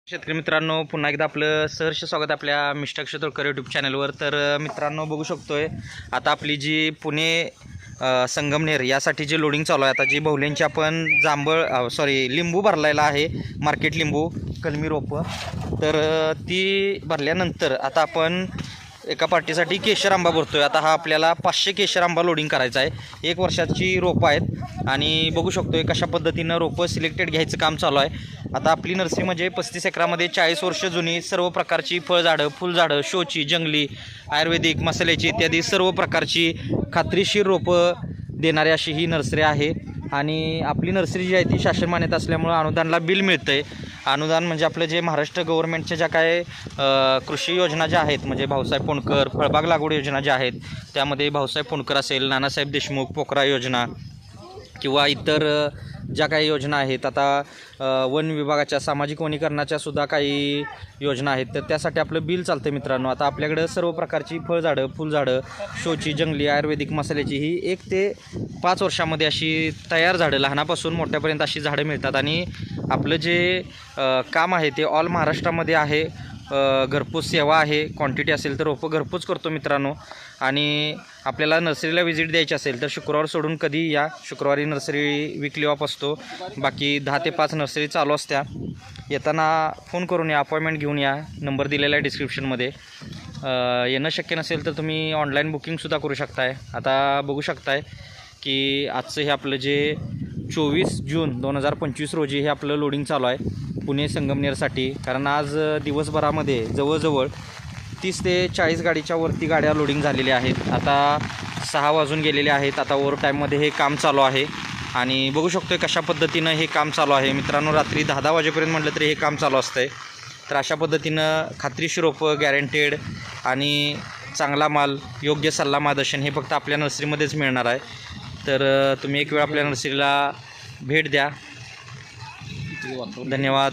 शेतकरी मित्रांनो, पुन्हा एकदा आपलं सहर्ष स्वागत आपल्या मिस्टर तोडकर यूट्यूब चॅनलवर। तर मित्रांनो, बघू शकतोय आता आपली जी पुणे संगमनेर यासाठी जे लोडिंग चालू आहे, आता जी बहुल्यांची आपण लिंबू भरलेला आहे, मार्केट लिंबू कलमी रोपं। तर ती भरल्यानंतर आता आपण एका पार्टीसाठी केशर आंबा भरतोय। आता हा आपल्याला 500 केशर आंबा लोडिंग करायचा आहे। 1 वर्षाची रोपं आहेत आणि बघू शकतोय कशा पद्धतीनं रोपं सिलेक्टेड घ्यायचं काम चालू आहे। आता आपली नर्सरी म्हणजे 35 एकरामध्ये 40 वर्ष जुनी सर्व प्रकारची फळझाडं, फुलझाडं, शोची, जंगली, आयुर्वेदिक, मसाल्याची इत्यादी सर्व प्रकारची खात्रीशीर रोपं देणारी अशी ही नर्सरी आहे। आणि आपली नर्सरी जी आहे ती शासन मान्यता असल्यामुळं अनुदानला बिल मिळतं आहे। अनुदान म्हणजे आपलं जे महाराष्ट्र गव्हर्नमेंटच्या ज्या काय कृषी योजना ज्या आहेत, म्हणजे भाऊसाहेब पुणकर फळबाग लागवड योजना ज्या आहेत, त्यामध्ये भाऊसाहेब पुणकर असेल, नानासाहेब देशमुख पोकरा योजना किंवा इतर ज्या काही योजना आहेत, आता वन विभागाच्या सामाजिक वनीकरणाच्या सुद्धा काही योजना आहेत, तर त्यासाठी आपलं बिल चालतं मित्रांनो। आता आपल्याकडं सर्व प्रकारची फळझाडं, फुलझाडं, शोची, जंगली, आयुर्वेदिक, मसाल्याची ही 1 ते 5 वर्षामध्ये अशी तयार झाडं लहानापासून मोठ्यापर्यंत अशी झाडं मिळतात। आणि आपलं जे काम आहे ते ऑल महाराष्ट्रामध्ये आहे। घरपोच सेवा आहे, क्वांटिटी असेल तर रोपं घरपोच करतो मित्रांनो। आणि आपल्याला नर्सरीला व्हिजिट द्यायची असेल तर शुक्रवार सोडून कधी या, शुक्रवारी नर्सरी वीकली ऑफ असतो, बाकी 10 ते 5 नर्सरी चालू असत्या। येताना फोन करून या, अपॉइंटमेंट घेऊन या, नंबर दिलेला आहे डिस्क्रिप्शनमध्ये। येणं शक्य नसेल तर तुम्ही ऑनलाईन बुकिंगसुद्धा करू शकताय। आता बघू शकताय की आजचं हे आपलं जे 24 जून 2025 रोजी हे आपलं लोडिंग चालू आहे पुणे संगमनेरसाठी। कारण आज दिवसभरामध्ये जवळजवळ 30 ते 40 गाडीच्या वरती गाड्या लोडिंग झालेल्या आहेत। आता 6 वाजून गेलेले आहेत। आता ओव्हर टाईममध्ये हे काम चालू आहे आणि बघू शकतोय कशा पद्धतीनं हे काम चालू आहे मित्रांनो। रात्री 10 वाजेपर्यंत म्हटलं तरी हे काम चालू असतं आहे। तर अशा पद्धतीनं खात्रीशीर रोपं, गॅरंटेड आणि चांगला माल, योग्य सल्ला मार्गदर्शन हे फक्त आपल्या नर्सरीमध्येच मिळणार आहे। तर तुम्ही एक वेळ आपल्या नर्सरीला भेट द्या। धन्यवाद।